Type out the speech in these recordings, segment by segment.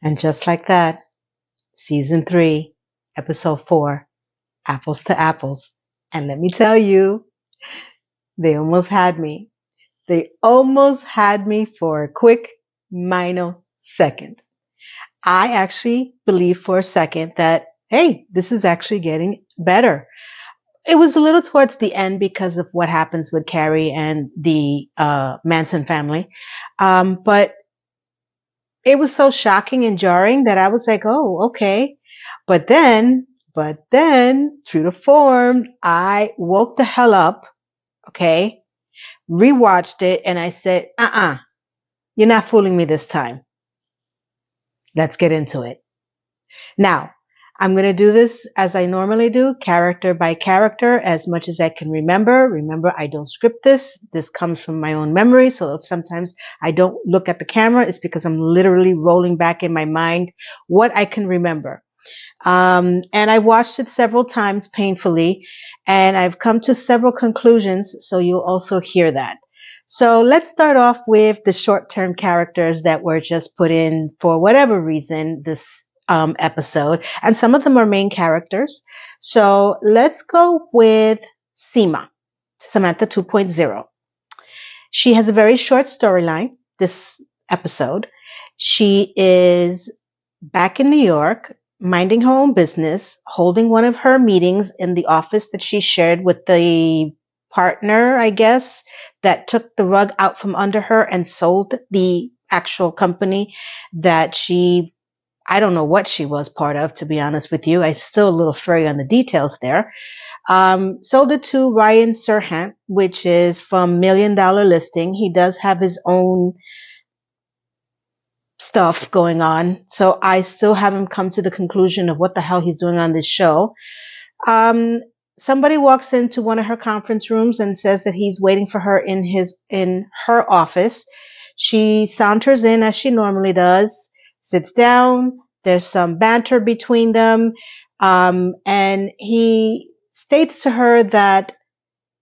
And just like that, season 3, episode 4, apples to apples. And let me tell you, they almost had me. They almost had me for a quick minor second. I actually believed for a second that, hey, this is actually getting better. It was a little towards the end because of what happens with Carrie and the Manson family. But it was so shocking and jarring that I was like, oh, okay. But then, true to form, I woke the hell up, okay, rewatched it, and I said, you're not fooling me this time. Let's get into it. Now, I'm going to do this as I normally do, character by character, as much as I can remember. Remember, I don't script this. This comes from my own memory. So if sometimes I don't look at the camera, it's because I'm literally rolling back in my mind what I can remember. And I watched it several times painfully, and I've come to several conclusions. So you'll also hear that. So let's start off with the short-term characters that were just put in for whatever reason this episode, and some of them are main characters. So let's go with Seema, Samantha 2.0. She has a very short storyline this episode. She is back in New York, minding her own business, holding one of her meetings in the office that she shared with the partner, I guess, that took the rug out from under her and sold the actual company that I don't know what she was part of, to be honest with you. I'm still a little furry on the details there. Sold it to Ryan Serhant, which is from $1 Million Listing. He does have his own stuff going on. So I still haven't come to the conclusion of what the hell he's doing on this show. Somebody walks into one of her conference rooms and says that he's waiting for her in her office. She saunters in as she normally does, sits down. There's some banter between them. And he states to her that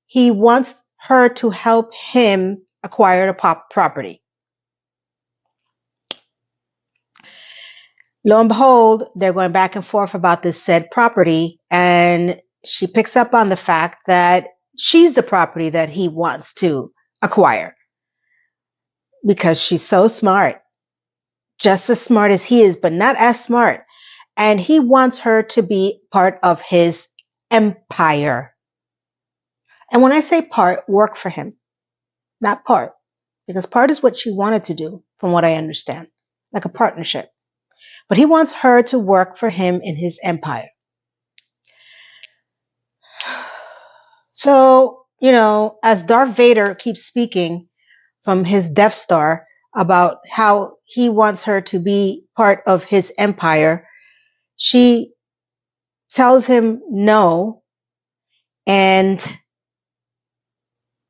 he wants her to help him acquire the property. Lo and behold, they're going back and forth about this said property, and she picks up on the fact that she's the property that he wants to acquire because she's so smart, just as smart as he is, but not as smart. And he wants her to be part of his empire. And when I say part, work for him, not part, because part is what she wanted to do, from what I understand, like a partnership. But he wants her to work for him in his empire. So, as Darth Vader keeps speaking from his Death Star about how he wants her to be part of his empire, she tells him no. And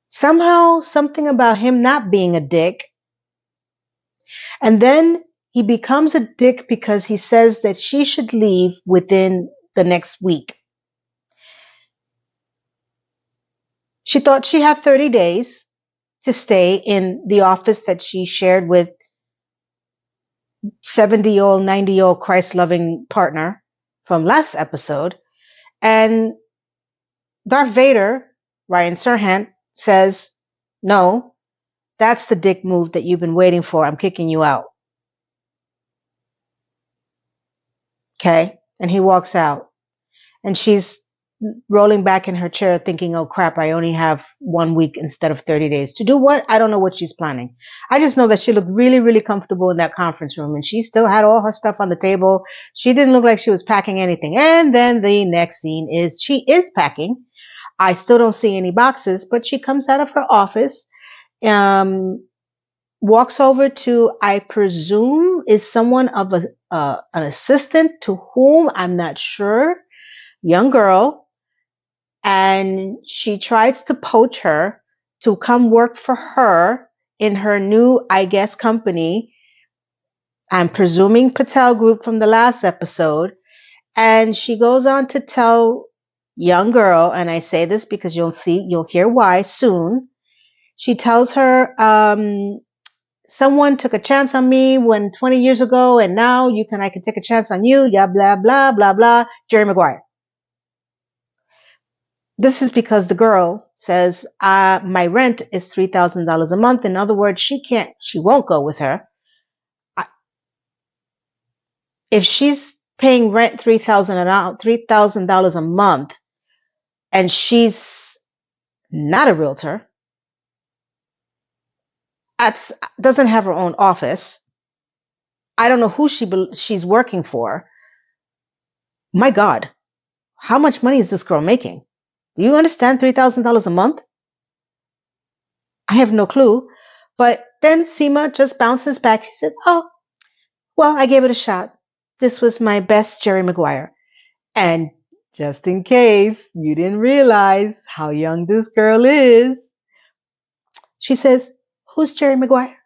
somehow something about him not being a dick. And then he becomes a dick because he says that she should leave within the next week. She thought she had 30 days to stay in the office that she shared with 70-year-old, 90-year-old Christ-loving partner from last episode. And Darth Vader, Ryan Serhant, says, no, that's the dick move that you've been waiting for. I'm kicking you out. Okay? And he walks out. And she's rolling back in her chair thinking, oh crap, I only have 1 week instead of 30 days. To do what? I don't know what she's planning. I just know that she looked really, really comfortable in that conference room, and she still had all her stuff on the table. She didn't look like she was packing anything. And then the next scene is she is packing. I still don't see any boxes, but she comes out of her office, walks over to, I presume, is someone of an assistant to whom I'm not sure, young girl. And she tries to poach her to come work for her in her new, I guess, company. I'm presuming Patel Group from the last episode. And she goes on to tell young girl, and I say this because you'll hear why soon. She tells her someone took a chance on me when 20 years ago, and now I can take a chance on you. Yeah, blah, blah, blah, blah. Jerry Maguire. This is because the girl says, my rent is $3,000 a month. In other words, she won't go with her. If she's paying rent $3,000 a month, and she's not a realtor, doesn't have her own office, I don't know who she's working for. My God, how much money is this girl making? Do you understand $3,000 a month? I have no clue. But then Seema just bounces back. She said, oh, well, I gave it a shot. This was my best Jerry Maguire. And just in case you didn't realize how young this girl is, she says, who's Jerry Maguire?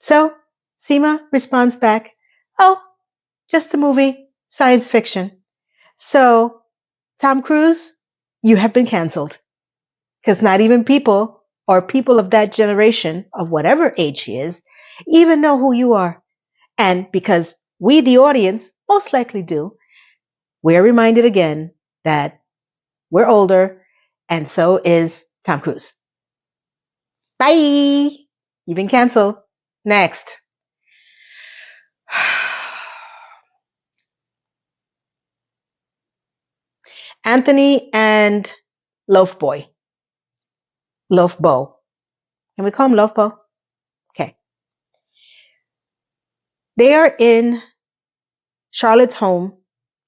So Seema responds back, oh, just a movie, science fiction. So Tom Cruise, you have been canceled. Because not even people of that generation, of whatever age he is, even know who you are. And because we, the audience, most likely do, we're reminded again that we're older, and so is Tom Cruise. Bye! You've been canceled. Next. Anthony and Loaf Boy. Loaf Bo. Can we call him Loaf Bo? Okay. They are in Charlotte's home,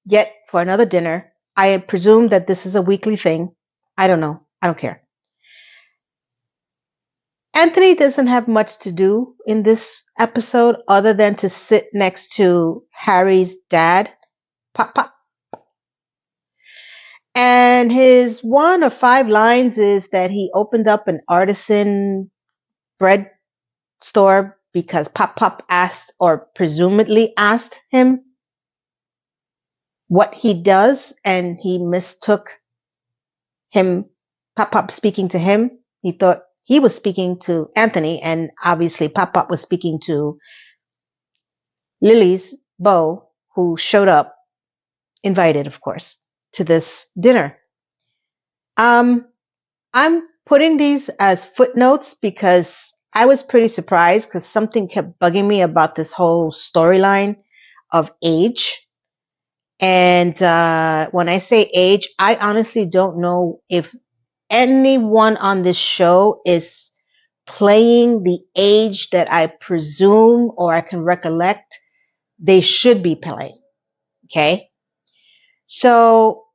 yet for another dinner. I presume that this is a weekly thing. I don't know. I don't care. Anthony doesn't have much to do in this episode other than to sit next to Harry's dad. Pop, pop. And his 1 or 5 lines is that he opened up an artisan bread store because Pop Pop asked, or presumably asked him what he does, and he mistook him, Pop Pop speaking to him. He thought he was speaking to Anthony, and obviously Pop Pop was speaking to Lily's beau, who showed up, invited, of course, to this dinner. I'm putting these as footnotes because I was pretty surprised because something kept bugging me about this whole storyline of age. And when I say age, I honestly don't know if anyone on this show is playing the age that I presume or I can recollect they should be playing. Okay. So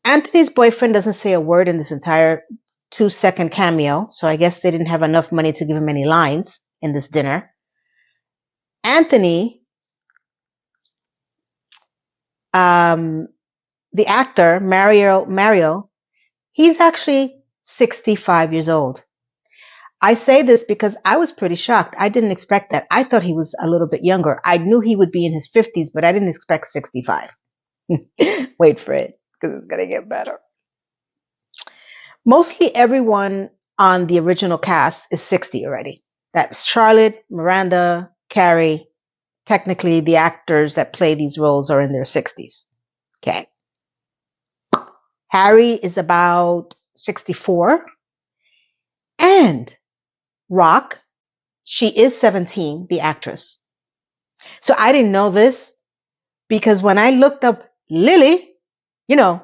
Anthony's boyfriend doesn't say a word in this entire 2-second cameo. So I guess they didn't have enough money to give him any lines in this dinner. Anthony, the actor, Mario, he's actually 65 years old. I say this because I was pretty shocked. I didn't expect that. I thought he was a little bit younger. I knew he would be in his 50s, but I didn't expect 65. Wait for it, because it's going to get better. Mostly everyone on the original cast is 60 already. That's Charlotte, Miranda, Carrie. Technically, the actors that play these roles are in their 60s. Okay. Harry is about 64. And Rock, she is 17, the actress. So I didn't know this because when I looked up Lily, you know,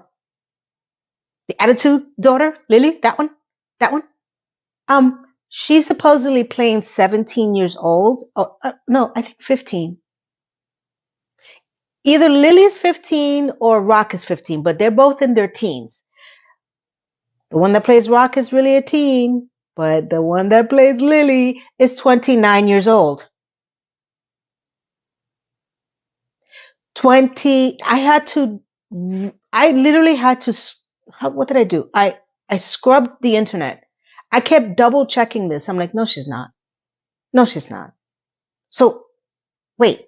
the Attitude daughter, Lily, that one, she's supposedly playing 17 years old. Oh, no, I think 15. Either Lily's 15 or Rock is 15, but they're both in their teens. The one that plays Rock is really a teen, but the one that plays Lily is 29 years old. 20, I literally had to, what did I do? I scrubbed the internet. I kept double checking this. I'm like, no, she's not. No, she's not. So, wait,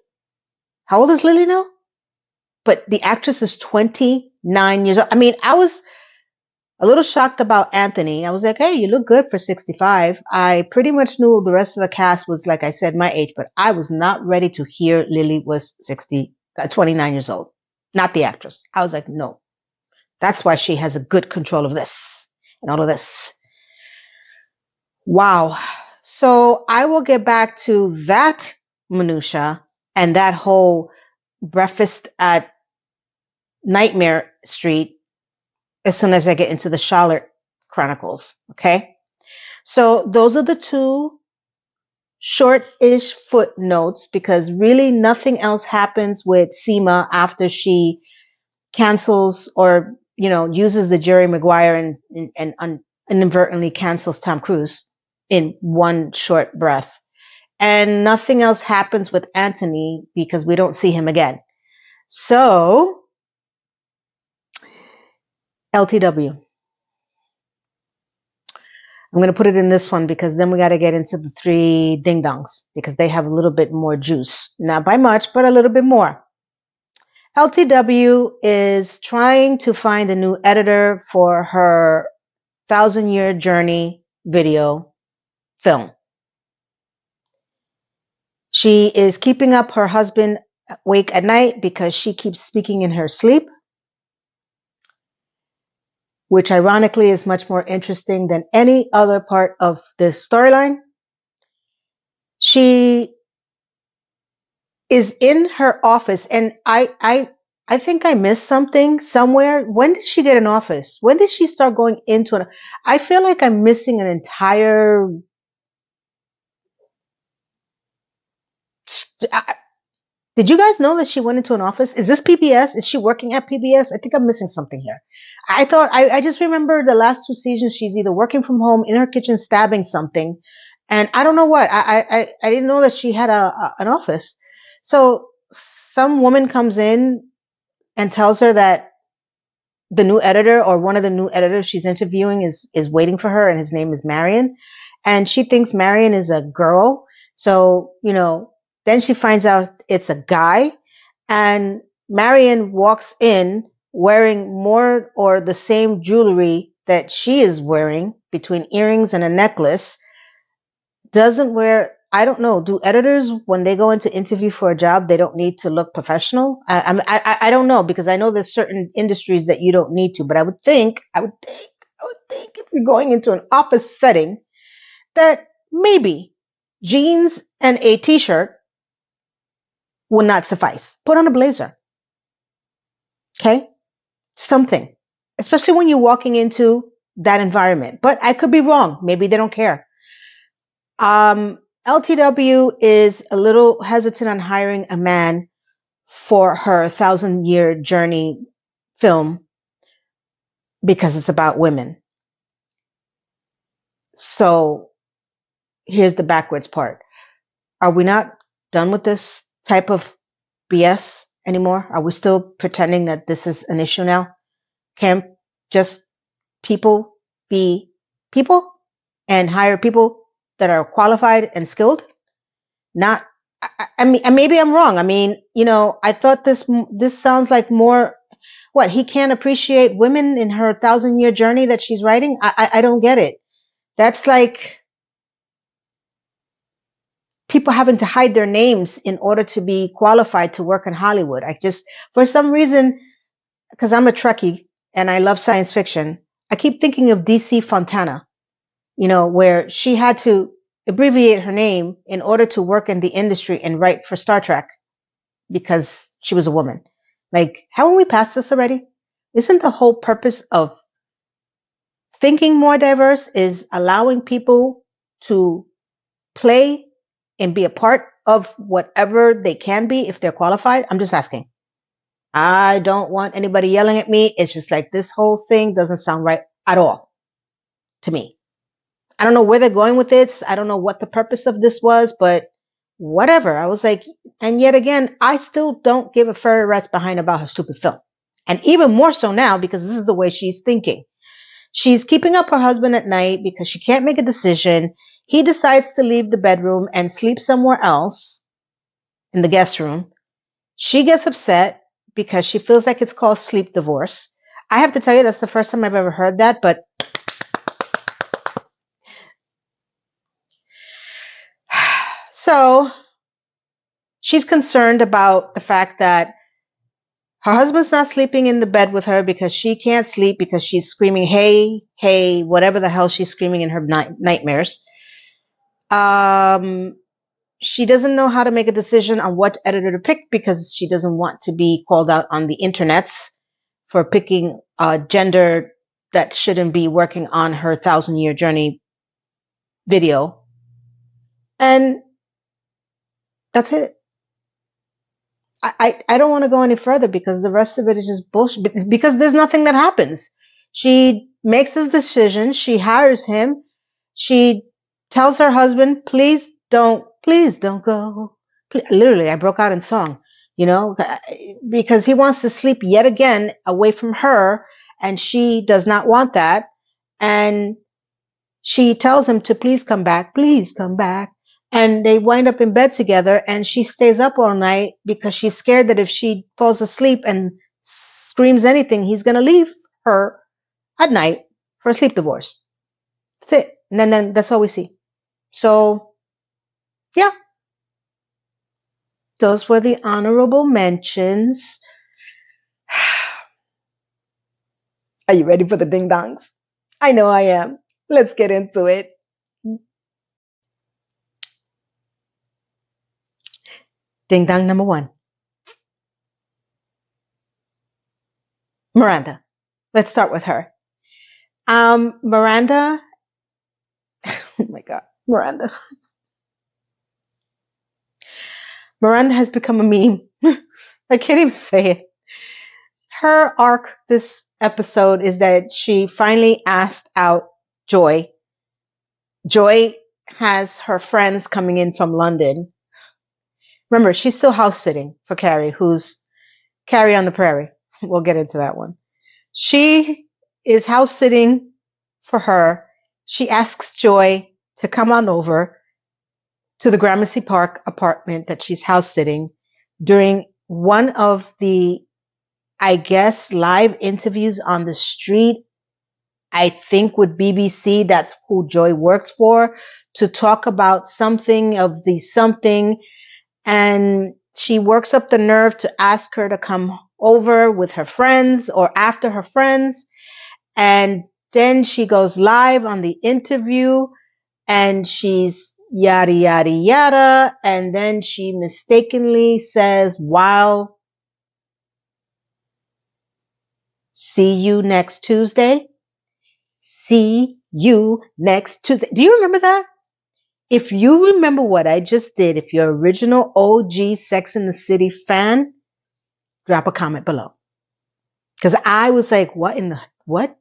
how old is Lily now? But the actress is 29 years old. I mean, A little shocked about Anthony. I was like, hey, you look good for 65. I pretty much knew the rest of the cast was, like I said, my age, but I was not ready to hear Lily was 29 years old. Not the actress. I was like, no. That's why she has a good control of this and all of this. Wow. So I will get back to that minutia and that whole breakfast at Nightmare Street as soon as I get into the Charlotte Chronicles. Okay. So those are the two short-ish footnotes, because really nothing else happens with Seema after she cancels or, uses the Jerry Maguire and inadvertently cancels Tom Cruise in one short breath. And nothing else happens with Anthony because we don't see him again. So, LTW. I'm going to put it in this one because then we got to get into the three ding-dongs because they have a little bit more juice. Not by much, but a little bit more. LTW is trying to find a new editor for her 1,000-Year Journey video film. She is keeping up her husband awake at night because she keeps speaking in her sleep, which ironically is much more interesting than any other part of this storyline. She is in her office, and I think I missed something somewhere. When did she get an office? When did she start going into it? I feel like I'm missing an entire... Did you guys know that she went into an office? Is this PBS? Is she working at PBS? I think I'm missing something here. I just remember the last 2 seasons she's either working from home, in her kitchen, stabbing something. And I don't know what. I didn't know that she had an office. So some woman comes in and tells her that the new editor, or one of the new editors she's interviewing, is waiting for her, and his name is Marion. And she thinks Marion is a girl. So, then she finds out it's a guy, and Marion walks in wearing more or the same jewelry that she is wearing, between earrings and a necklace. Doesn't wear... I don't know. Do editors, when they go into interview for a job, they don't need to look professional? I don't know, because I know there's certain industries that you don't need to, but I would think if you're going into an office setting, that maybe jeans and a t-shirt will not suffice. Put on a blazer. Okay? Something. Especially when you're walking into that environment. But I could be wrong. Maybe they don't care. LTW is a little hesitant on hiring a man for her 1,000-Year Journey film because it's about women. So here's the backwards part. Are we not done with this type of BS anymore? Are we still pretending that this is an issue now? Can't just people be people and hire people that are qualified and skilled? Not... I mean, maybe I'm wrong. I mean, I thought this sounds like more... What, he can't appreciate women in her 1,000-Year Journey that she's writing? I don't get it. That's like people having to hide their names in order to be qualified to work in Hollywood. For some reason, because I'm a Trekkie and I love science fiction, I keep thinking of DC Fontana, where she had to abbreviate her name in order to work in the industry and write for Star Trek because she was a woman. Like, haven't we passed this already? Isn't the whole purpose of thinking more diverse is allowing people to play and be a part of whatever they can be if they're qualified? I'm just asking. I don't want anybody yelling at me. It's just like, this whole thing doesn't sound right at all to me. I don't know where they're going with it. I don't know what the purpose of this was, but whatever. I was like, and yet again, I still don't give a fairy rat's behind about her stupid film. And even more so now, because this is the way she's thinking. She's keeping up her husband at night because she can't make a decision. He decides to leave the bedroom and sleep somewhere else in the guest room. She gets upset because she feels like it's called sleep divorce. I have to tell you, that's the first time I've ever heard that, but so she's concerned about the fact that her husband's not sleeping in the bed with her because she can't sleep because she's screaming, hey, hey, whatever the hell she's screaming in her nightmares. She doesn't know how to make a decision on what editor to pick because she doesn't want to be called out on the internets for picking a gender that shouldn't be working on her 1,000-year journey video. And that's it. I don't want to go any further because the rest of it is just bullshit, because there's nothing that happens. She makes the decision. She hires him. She tells her husband, please don't go. Literally, I broke out in song, because he wants to sleep yet again away from her, and she does not want that. And she tells him to please come back. And they wind up in bed together, and she stays up all night because she's scared that if she falls asleep and screams anything, he's going to leave her at night for a sleep divorce. That's it. And then that's all we see. So, yeah. Those were the honorable mentions. Are you ready for the ding-dongs? I know I am. Let's get into it. Ding dong number 1. Miranda. Let's start with her. Miranda. Oh my God, Miranda. Miranda has become a meme. I can't even say it. Her arc this episode is that she finally asked out Joy. Joy has her friends coming in from London. Remember, she's still house sitting for Carrie, who's Carrie on the Prairie. We'll get into that one. She is house sitting for her. She asks Joy to come on over to the Gramercy Park apartment that she's house sitting during one of the, I guess, live interviews on the street, I think with BBC. That's who Joy works for, to talk about something of the something. And she works up the nerve to ask her to come over with her friends or after her friends. And then she goes live on the interview and she's yada, yada, yada. And then she mistakenly says, wow, see you next Tuesday. See you next Tuesday. Do you remember that? If you remember what I just did, if you're original OG Sex and the City fan, drop a comment below. Because I was like, what in the, what?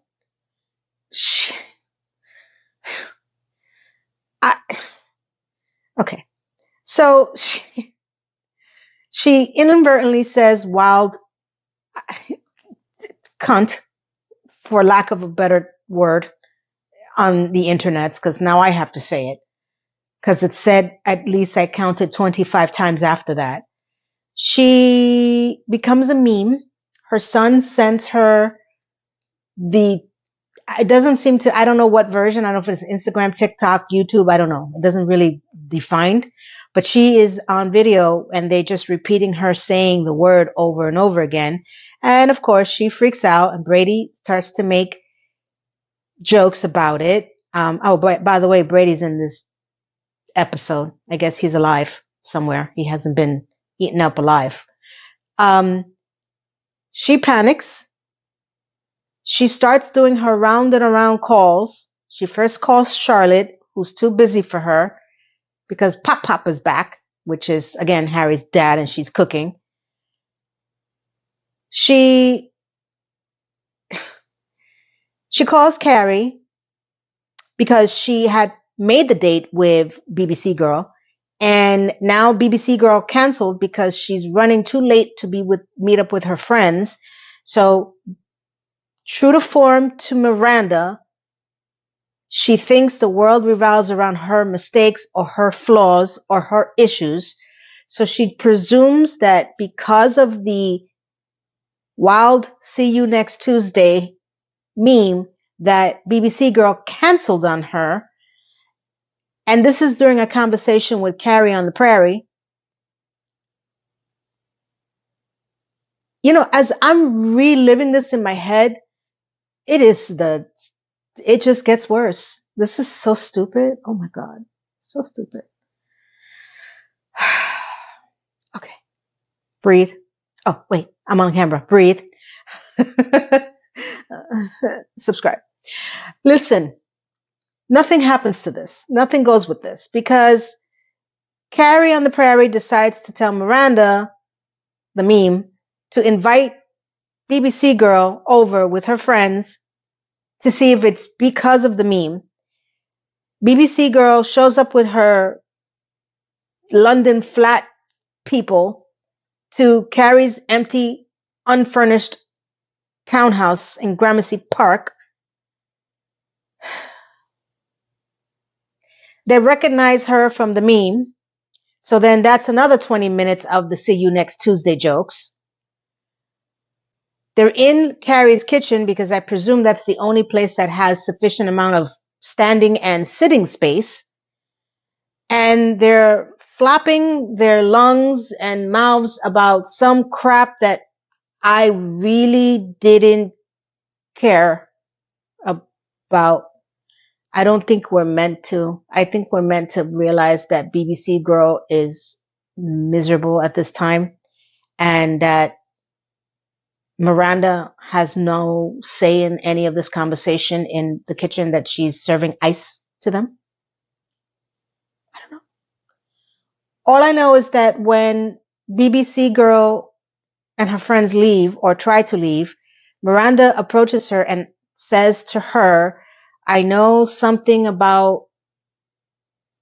Okay. So she inadvertently says wild cunt, for lack of a better word, on the internet, because now I have to say it. Because it said, at least I counted 25 times after that. She becomes a meme. Her son sends her it doesn't seem to, I don't know what version. I don't know if it's Instagram, TikTok, YouTube. I don't know. It doesn't really define. But she is on video and they're just repeating her saying the word over and over again. And of course, she freaks out and Brady starts to make jokes about it. By the way, Brady's in this episode. I guess he's alive somewhere. He hasn't been eaten up alive. She panics. She starts doing her round and around calls. She first calls Charlotte, who's too busy for her because Pop is back, which is, again, Harry's dad, and she's cooking. She calls Carrie because she had made the date with BBC Girl, and now BBC Girl canceled because she's running too late to meet up with her friends. So, true to form to Miranda, she thinks the world revolves around her mistakes or her flaws or her issues. So she presumes that because of the wild see you next Tuesday meme that BBC Girl canceled on her. And this is during a conversation with Carrie on the Prairie. You know, as I'm reliving this in my head, it just gets worse. This is so stupid. Oh my God. So stupid. Okay. Breathe. Oh, wait. I'm on camera. Breathe. Subscribe. Listen, nothing happens to this. Nothing goes with this because Carrie on the Prairie decides to tell Miranda, the meme, to invite BBC Girl over with her friends to see if it's because of the meme. BBC Girl shows up with her London flat people to Carrie's empty, unfurnished townhouse in Gramercy Park. They recognize her from the meme. So then that's another 20 minutes of the see you next Tuesday jokes. They're in Carrie's kitchen because I presume that's the only place that has sufficient amount of standing and sitting space. And they're flapping their lungs and mouths about some crap that I really didn't care about. I don't think we're meant to. I think we're meant to realize that BBC Girl is miserable at this time and that Miranda has no say in any of this conversation in the kitchen, that she's serving ice to them. I don't know. All I know is that when BBC Girl and her friends leave or try to leave, Miranda approaches her and says to her, I know something about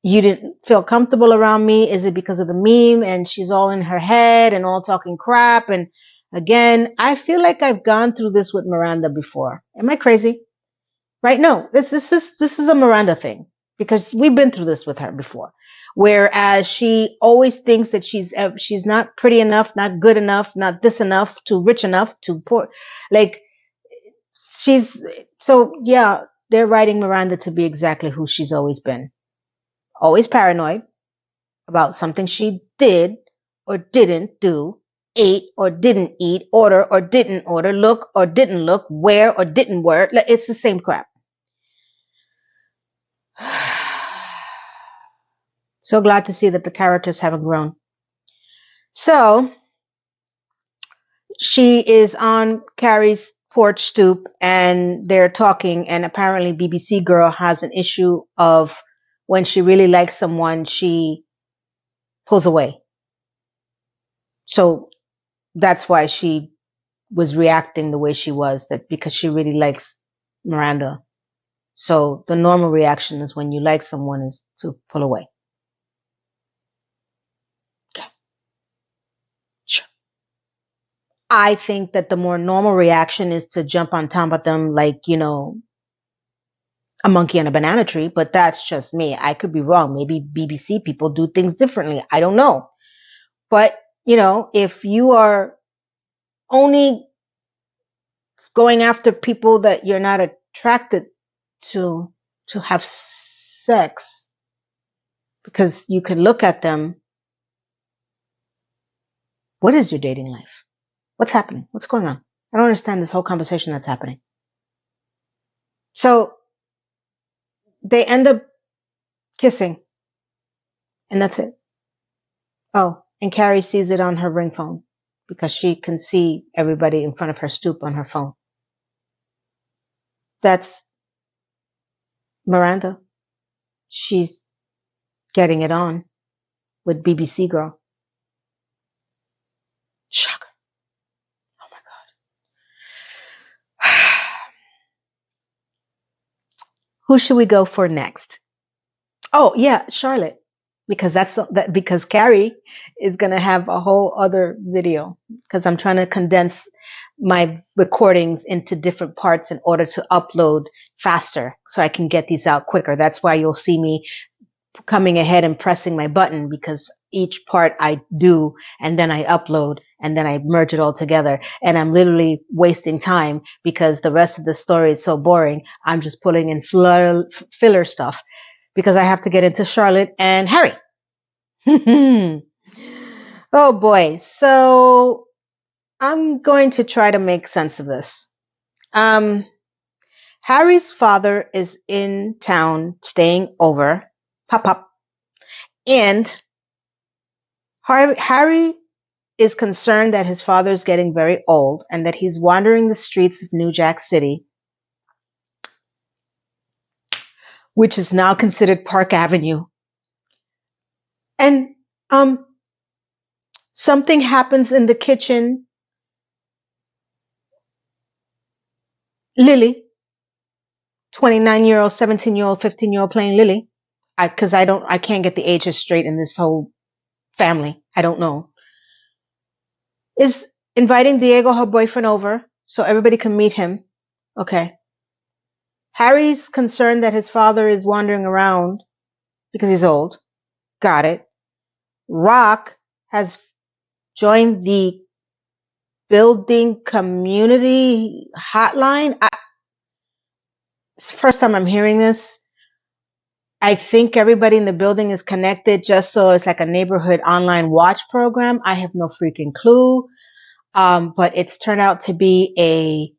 you didn't feel comfortable around me. Is it because of the meme? And she's all in her head and all talking crap. And again, I feel like I've gone through this with Miranda before. Am I crazy? Right? No, this is a Miranda thing because we've been through this with her before. Whereas she always thinks that she's not pretty enough, not good enough, not this enough, too rich enough, too poor. Like yeah, they're writing Miranda to be exactly who she's always been. Always paranoid about something she did or didn't do, ate or didn't eat, order or didn't order, look or didn't look, wear or didn't wear. It's the same crap. So glad to see that the characters haven't grown. So she is on Carrie's porch stoop and they're talking, and apparently BBC Girl has an issue of when she really likes someone, she pulls away. So that's why she was reacting the way she was, that because she really likes Miranda. So the normal reaction is when you like someone is to pull away. Okay. Sure. I think that the more normal reaction is to jump on top of them like, a monkey on a banana tree, but that's just me. I could be wrong. Maybe BBC people do things differently. I don't know. But, if you are only going after people that you're not attracted to have sex because you can look at them, what is your dating life? What's happening? What's going on? I don't understand this whole conversation that's happening. So they end up kissing, and that's it. Oh, and Carrie sees it on her ring phone because she can see everybody in front of her stoop on her phone. That's Miranda. She's getting it on with BBC Girl. Shocker. Oh my God. Who should we go for next? Oh yeah, Charlotte. Because Carrie is going to have a whole other video because I'm trying to condense my recordings into different parts in order to upload faster so I can get these out quicker. That's why you'll see me coming ahead and pressing my button, because each part I do and then I upload and then I merge it all together. And I'm literally wasting time because the rest of the story is so boring. I'm just putting in filler stuff because I have to get into Charlotte and Harry. Oh boy. So I'm going to try to make sense of this. Harry's father is in town staying over. Pop, pop. And Harry is concerned that his father is getting very old and that he's wandering the streets of New Jack City, which is now considered Park Avenue. And something happens in the kitchen. Lily, 29-year-old, 17-year-old, 15-year-old playing Lily. Because I can't get the ages straight in this whole family. I don't know. Is inviting Diego, her boyfriend, over so everybody can meet him. Okay. Harry's concerned that his father is wandering around because he's old. Got it. Rock has joined the building community hotline. It's the first time I'm hearing this. I think everybody in the building is connected just so it's like a neighborhood online watch program. I have no freaking clue. But it's turned out to be a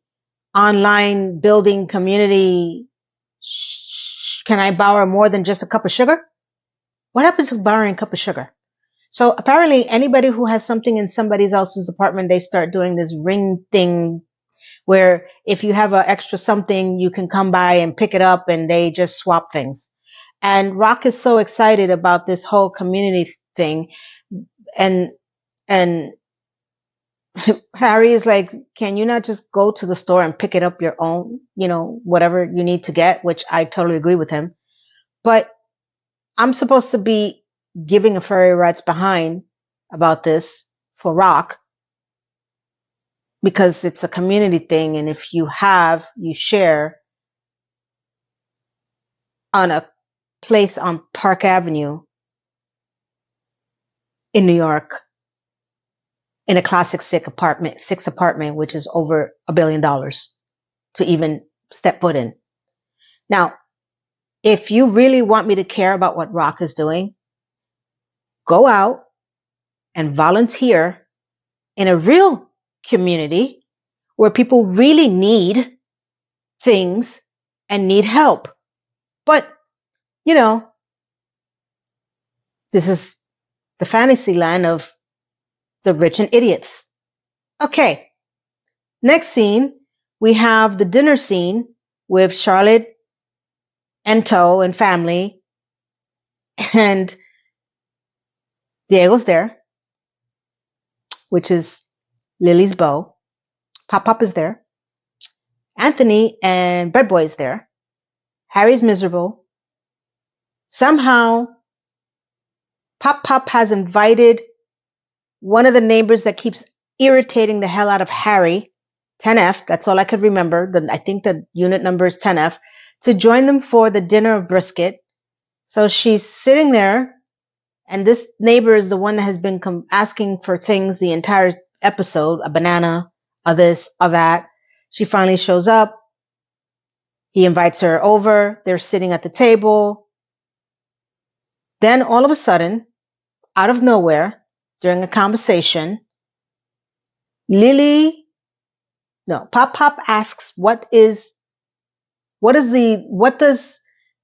online building community. Can I borrow more than just a cup of sugar? What happens with borrowing a cup of sugar? So apparently anybody who has something in somebody else's apartment, they start doing this ring thing where if you have an extra something, you can come by and pick it up and they just swap things. And Rock is so excited about this whole community thing. And Harry is like, can you not just go to the store and pick it up your own, whatever you need to get, which I totally agree with him. But I'm supposed to be giving a fairy rights behind about this for Rock because it's a community thing. And if you share on a place on Park Avenue in New York in a classic six apartment, which is over $1 billion to even step foot in. Now, if you really want me to care about what Rock is doing, go out and volunteer in a real community where people really need things and need help. But, this is the fantasy land of the rich and idiots. Okay. Next scene, we have the dinner scene with Charlotte and Toe and family. And Diego's there, which is Lily's beau. Pop is there. Anthony and Bread Boy is there. Harry's miserable. Somehow, Pop has invited one of the neighbors that keeps irritating the hell out of Harry, 10F, that's all I could remember. I think the unit number is 10F, to join them for the dinner of brisket. So she's sitting there, and this neighbor is the one that has been asking for things the entire episode, a banana, a this, a that. She finally shows up. He invites her over. They're sitting at the table. Then all of a sudden, out of nowhere, during a conversation, Pop asks, what does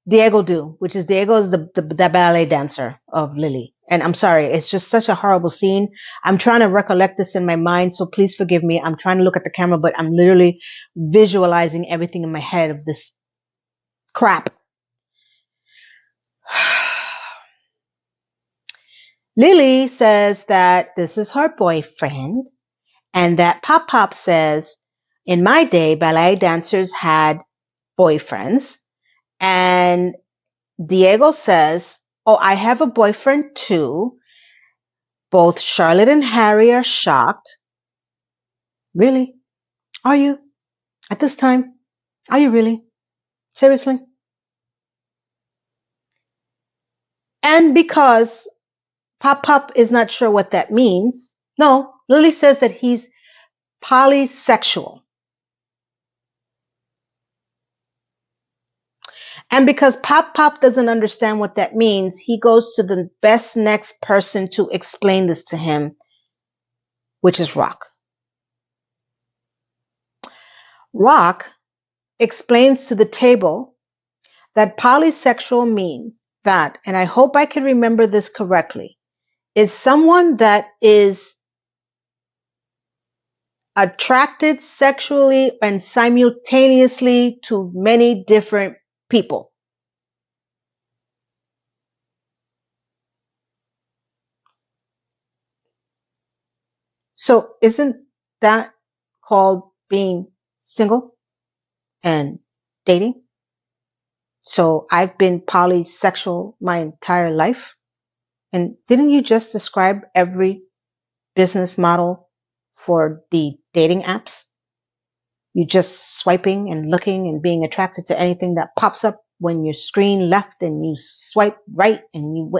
Diego do? Which is Diego is the ballet dancer of Lily. And I'm sorry, it's just such a horrible scene. I'm trying to recollect this in my mind, so please forgive me. I'm trying to look at the camera, but I'm literally visualizing everything in my head of this crap. Lily says that this is her boyfriend, and that Pop says, in my day, ballet dancers had boyfriends. And Diego says, oh, I have a boyfriend too. Both Charlotte and Harry are shocked. Really? Are you? At this time? Are you really? Seriously? And because Pop is not sure what that means. No, Lily says that he's polysexual. And because Pop doesn't understand what that means, he goes to the best next person to explain this to him, which is Rock. Rock explains to the table that polysexual means that, and I hope I can remember this correctly, is someone that is attracted sexually and simultaneously to many different people. So isn't that called being single and dating? So I've been polysexual my entire life. And didn't you just describe every business model for the dating apps? You just swiping and looking and being attracted to anything that pops up when your screen left and you swipe right and you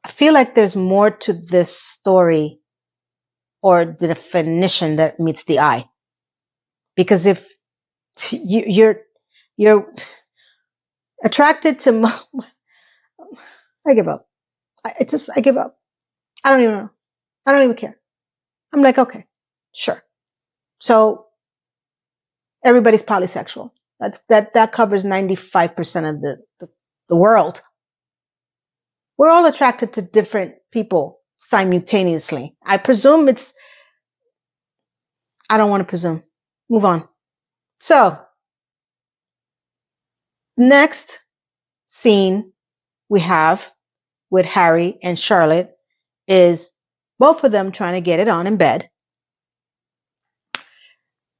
I feel like there's more to this story or the definition that meets the eye. Because if you're attracted to, I give up. I give up. I don't even know. I don't even care. I'm like, okay, sure. So everybody's polysexual. That covers 95% of the world. We're all attracted to different people simultaneously. I presume I don't want to presume. Move on. So, next scene we have with Harry and Charlotte is both of them trying to get it on in bed.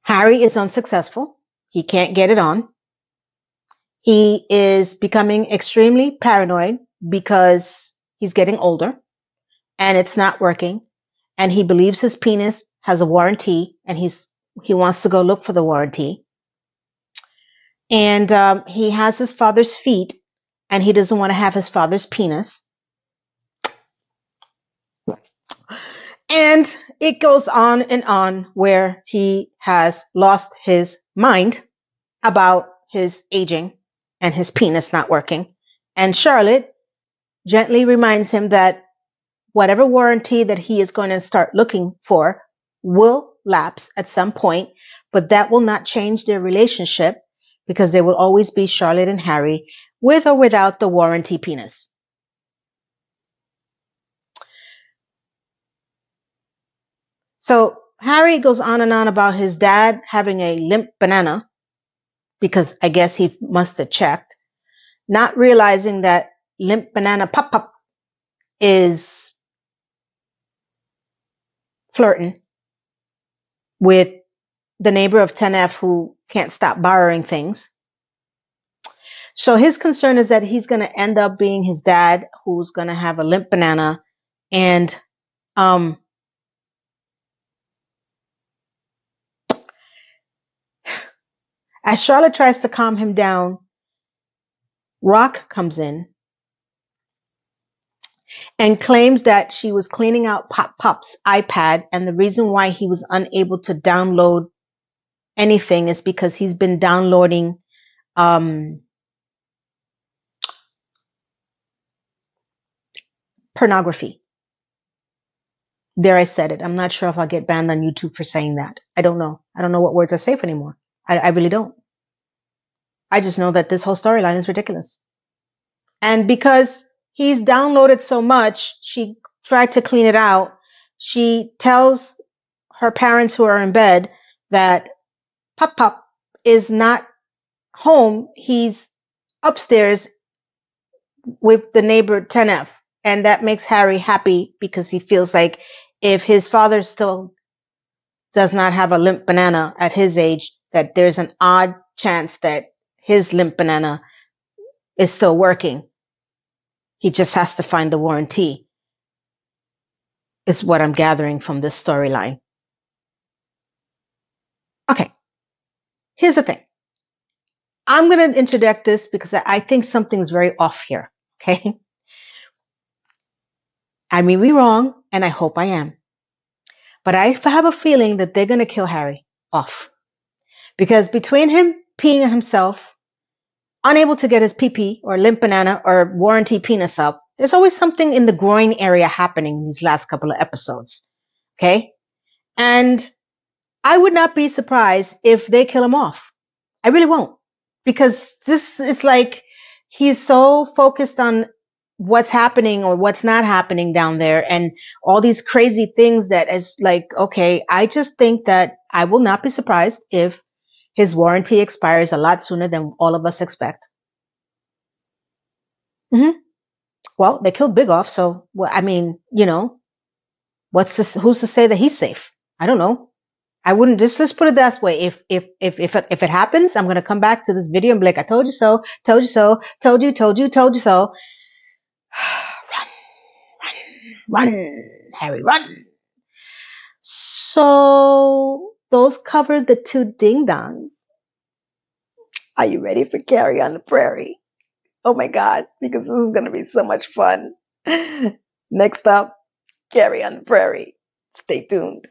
Harry is unsuccessful. He can't get it on. He is becoming extremely paranoid because he's getting older and it's not working. And he believes his penis has a warranty and he wants to go look for the warranty. And he has his father's feet and he doesn't want to have his father's penis. And it goes on and on where he has lost his mind about his aging and his penis not working. And Charlotte gently reminds him that whatever warranty that he is going to start looking for will lapse at some point, but that will not change their relationship because there will always be Charlotte and Harry with or without the warranty penis. So Harry goes on and on about his dad having a limp banana because I guess he must have checked, not realizing that limp banana pop is flirting with the neighbor of 10F who can't stop borrowing things. So his concern is that he's going to end up being his dad who's going to have a limp banana. And as Charlotte tries to calm him down, Rock comes in and claims that she was cleaning out Pop's iPad, and the reason why he was unable to download anything is because he's been downloading pornography. There, I said it. I'm not sure if I'll get banned on YouTube for saying that. I don't know. I don't know what words are safe anymore. I really don't. I just know that this whole storyline is ridiculous. And because he's downloaded so much, she tried to clean it out. She tells her parents who are in bed that Pop is not home. He's upstairs with the neighbor 10F. And that makes Harry happy because he feels like if his father still does not have a limp banana at his age, that there's an odd chance that his limp banana is still working. He just has to find the warranty, is what I'm gathering from this storyline. Okay, here's the thing. I'm going to interject this because I think something's very off here, okay? I may be wrong, and I hope I am. But I have a feeling that they're going to kill Harry off. Because between him peeing on himself, unable to get his pee-pee or limp banana or warranty penis up, there's always something in the groin area happening in these last couple of episodes. Okay? And I would not be surprised if they kill him off. I really won't. Because this is like he's so focused on what's happening or what's not happening down there and all these crazy things that is like, okay, I just think that I will not be surprised if his warranty expires a lot sooner than all of us expect. Mm-hmm. Well, they killed Big off, so well, I mean, what's this? Who's to say that he's safe? I don't know. I wouldn't just let's put it that way. If it happens, I'm gonna come back to this video and be like, I told you so, told you so, told you so. Run, Harry, run. So those cover the two ding dongs. Are you ready for Carrie on the Prairie? Oh my God, because this is gonna be so much fun. Next up, Carrie on the Prairie. Stay tuned.